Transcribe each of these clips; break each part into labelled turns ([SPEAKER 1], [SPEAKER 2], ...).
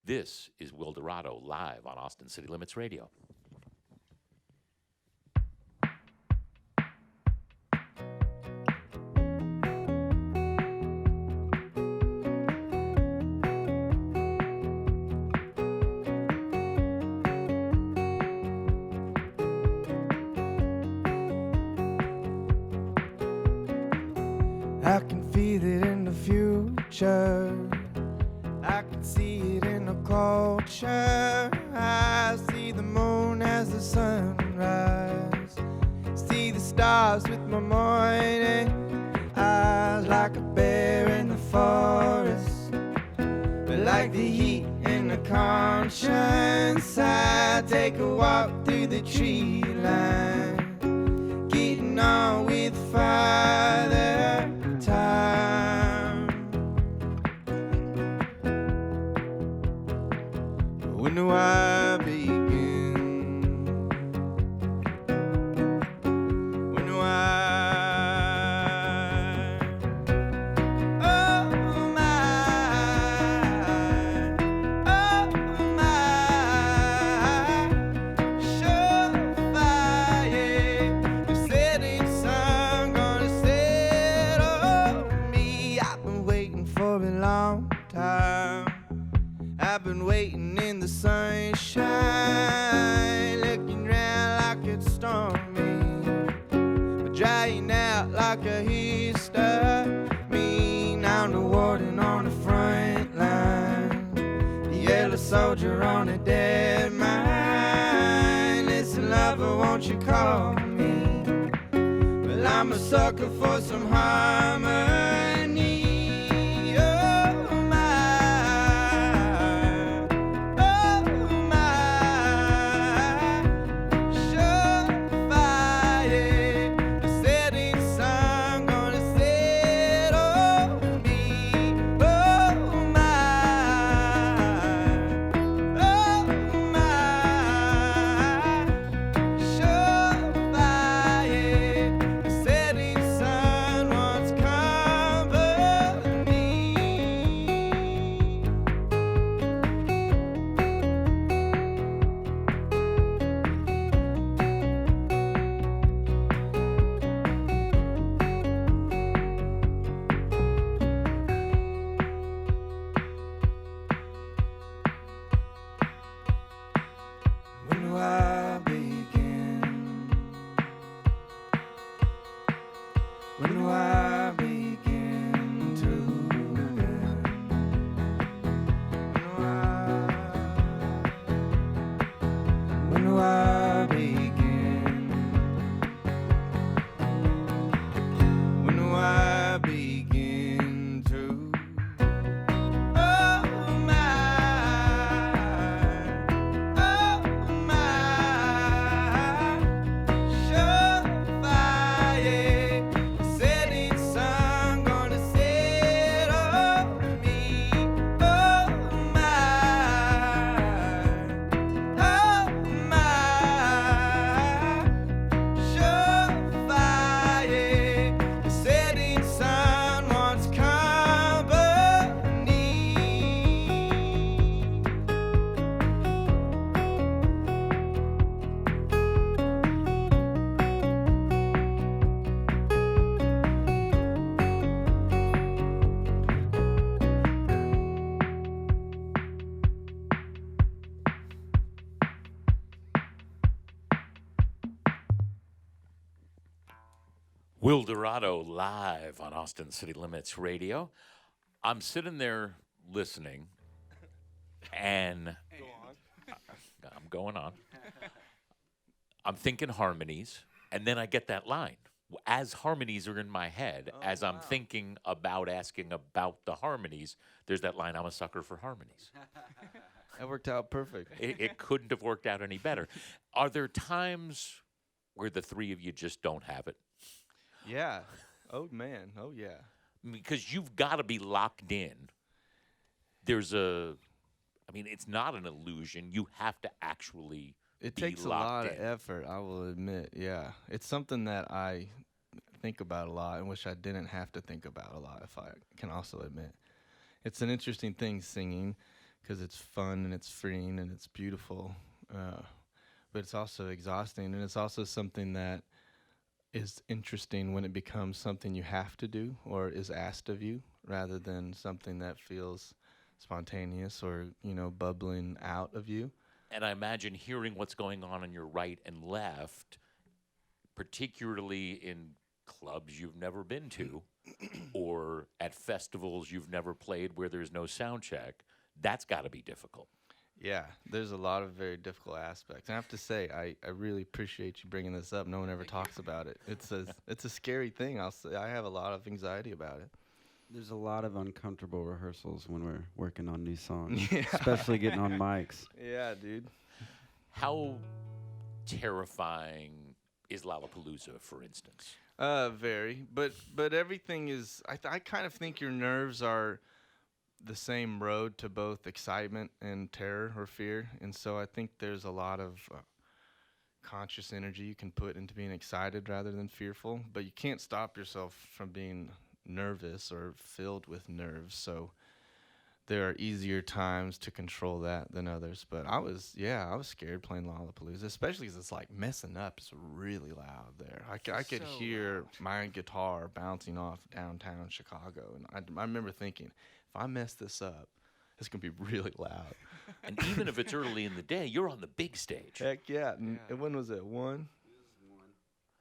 [SPEAKER 1] This is Wilderado live on Austin City Limits Radio.
[SPEAKER 2] I can feel it in the future. I can see it in the culture. I see the moon as the sunrise. See the stars with my morning eyes, like a bear in the forest, but like the heat in the conscience. I take a walk through the tree line, getting on with Father Time. When do I begin? When do I? Oh my, surefire. The setting sun gonna set on me. I've been waiting for a long time. I've been waiting in the sunshine, looking round like it's stormy, but drying out like a histamine. I'm the warden on the front line, the yellow soldier on a dead mine. Listen, lover, won't you call me? Well, I'm a sucker for some harmony. When do I begin? When do I begin to bend? When do I begin? When do I begin to? Oh my, surefire. Setting sun gonna set on me. Oh my, surefire. The setting sun wants company.
[SPEAKER 1] Wilderado live on Austin City Limits Radio. I'm sitting there listening, and I'm going on. I'm thinking harmonies, and then I get that line. As harmonies are in my head, as I'm thinking about asking about the harmonies, there's that line, I'm a sucker for harmonies.
[SPEAKER 2] That worked out perfect.
[SPEAKER 1] It couldn't have worked out any better. Are there times where the three of you just don't have it?
[SPEAKER 2] Yeah. Oh man. Oh yeah.
[SPEAKER 1] Because you've got to be locked in. It's not an illusion. You have to actually
[SPEAKER 2] It
[SPEAKER 1] be
[SPEAKER 2] takes a
[SPEAKER 1] locked
[SPEAKER 2] lot
[SPEAKER 1] in.
[SPEAKER 2] of effort, I will admit. Yeah. It's something that I think about a lot and wish I didn't have to think about a lot, if I can also admit. It's an interesting thing, singing, because it's fun and it's freeing and it's beautiful. But it's also exhausting, and it's also something that is interesting when it becomes something you have to do or is asked of you, rather than something that feels spontaneous or bubbling out of you.
[SPEAKER 1] And I imagine hearing what's going on your right and left, particularly in clubs you've never been to or at festivals you've never played where there's no sound check, that's got to be difficult.
[SPEAKER 2] Yeah, there's a lot of very difficult aspects. And I have to say, I really appreciate you bringing this up. No one ever talks about it. It's a scary thing. I'll say I have a lot of anxiety about it.
[SPEAKER 3] There's a lot of uncomfortable rehearsals when we're working on new songs,
[SPEAKER 2] Yeah.
[SPEAKER 3] especially getting on mics.
[SPEAKER 2] Yeah, dude.
[SPEAKER 1] How terrifying is Lollapalooza, for instance?
[SPEAKER 2] Very. But everything is. I kind of think your nerves are the same road to both excitement and terror or fear, and so I think there's a lot of conscious energy you can put into being excited rather than fearful. But you can't stop yourself from being nervous or filled with nerves. So there are easier times to control that than others. But I was scared playing Lollapalooza, especially because it's like messing up. It's really loud there. I could
[SPEAKER 3] So
[SPEAKER 2] hear
[SPEAKER 3] loud.
[SPEAKER 2] my guitar bouncing off downtown Chicago, and I remember thinking, if I mess this up, it's gonna be really loud.
[SPEAKER 1] And even if it's early in the day, you're on the big stage.
[SPEAKER 2] Heck yeah! And
[SPEAKER 3] Yeah.
[SPEAKER 2] when was it? 1?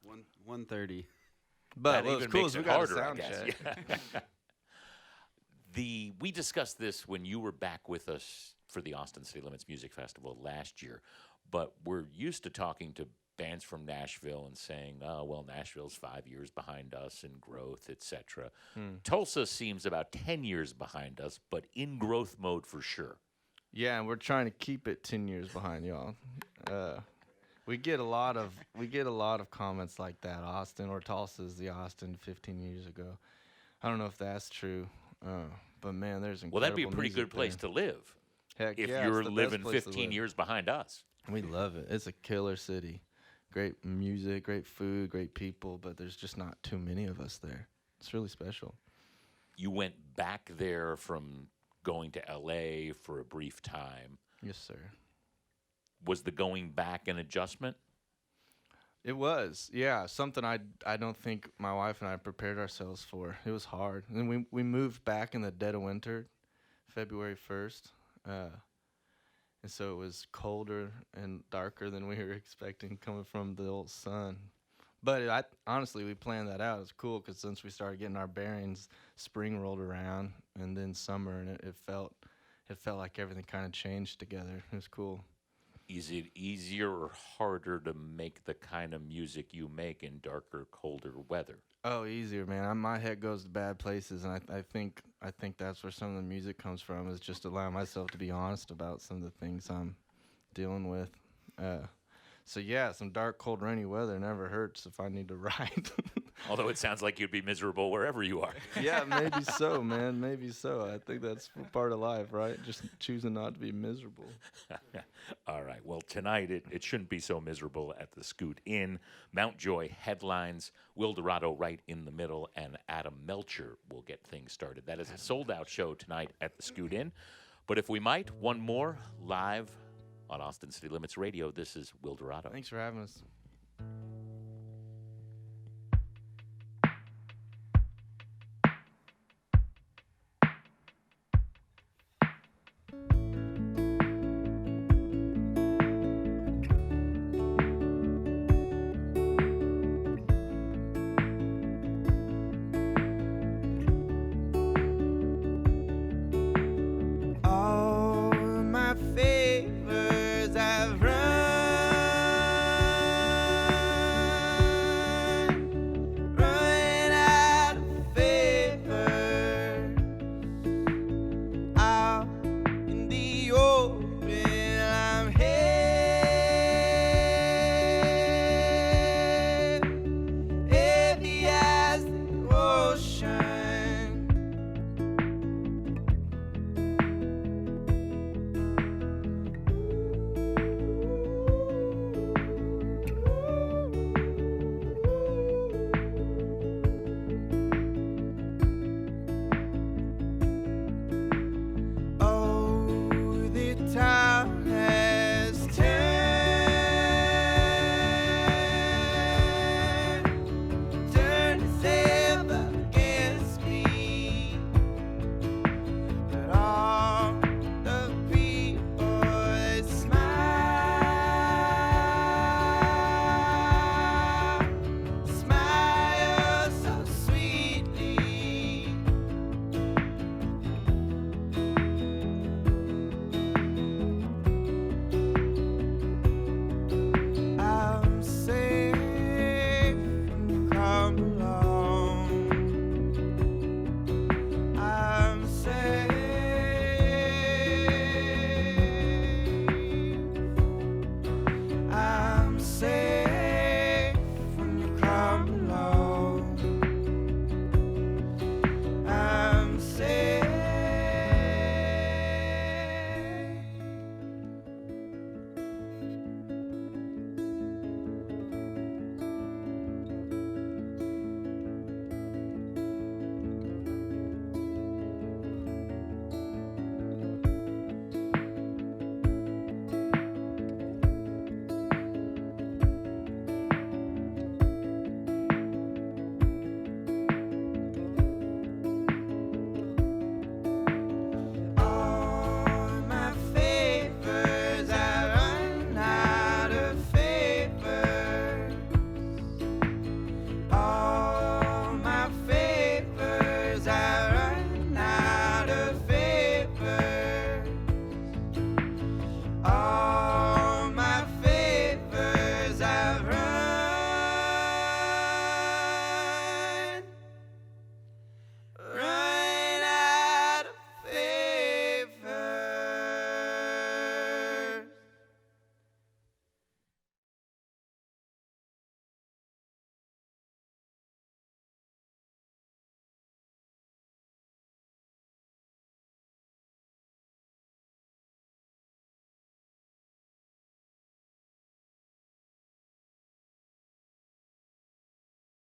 [SPEAKER 3] 1:30.
[SPEAKER 2] But
[SPEAKER 1] That
[SPEAKER 2] what was
[SPEAKER 1] even
[SPEAKER 2] cool
[SPEAKER 1] makes
[SPEAKER 2] is we
[SPEAKER 1] it
[SPEAKER 2] got
[SPEAKER 1] harder,
[SPEAKER 2] a
[SPEAKER 1] I
[SPEAKER 2] sound
[SPEAKER 1] guess.
[SPEAKER 2] check.
[SPEAKER 1] Yeah. We discussed this when you were back with us for the Austin City Limits Music Festival last year, but we're used to talking to bands from Nashville and saying, oh, well, Nashville's 5 years behind us in growth, etc. Tulsa seems about 10 years behind us, but in growth mode for sure.
[SPEAKER 2] Yeah, and we're trying to keep it 10 years behind y'all. We get a lot of comments like that. Austin or Tulsa is the Austin 15 years ago. I don't know if that's true, but man, there's incredible
[SPEAKER 1] Well, that'd be a pretty
[SPEAKER 2] music
[SPEAKER 1] good place
[SPEAKER 2] there.
[SPEAKER 1] to live
[SPEAKER 2] Heck
[SPEAKER 1] if
[SPEAKER 2] yeah,
[SPEAKER 1] you're
[SPEAKER 2] it's the best
[SPEAKER 1] living
[SPEAKER 2] place to
[SPEAKER 1] 15
[SPEAKER 2] live.
[SPEAKER 1] years behind us.
[SPEAKER 2] We love it. It's a killer city. Great music, great food, great people, but there's just not too many of us there. It's really special.
[SPEAKER 1] You went back there from going to LA for a brief time.
[SPEAKER 2] Yes, sir.
[SPEAKER 1] Was the going back an adjustment?
[SPEAKER 2] It was, yeah, something I don't think my wife and I prepared ourselves for. It was hard. And then we moved back in the dead of winter, February 1st. And so it was colder and darker than we were expecting coming from the old sun. But honestly, we planned that out. It was cool because since we started getting our bearings, spring rolled around and then summer, and it felt like everything kind of changed together. It was cool.
[SPEAKER 1] Is it easier or harder to make the kind of music you make in darker, colder weather?
[SPEAKER 2] Oh, easier, man. My head goes to bad places, and I think that's where some of the music comes from. Is just allowing myself to be honest about some of the things I'm dealing with. So yeah, some dark, cold, rainy weather never hurts if I need to write.
[SPEAKER 1] Although it sounds like you'd be miserable wherever you are.
[SPEAKER 2] Yeah, maybe so, man. Maybe so. I think that's part of life, right? Just choosing not to be miserable.
[SPEAKER 1] All right. Well, tonight it shouldn't be so miserable at the Scoot Inn. Mount Joy headlines, Wilderado right in the middle, and Adam Melcher will get things started. That is a sold-out show tonight at the Scoot Inn. But if we might, one more live on Austin City Limits Radio. This is Wilderado.
[SPEAKER 2] Thanks for having us.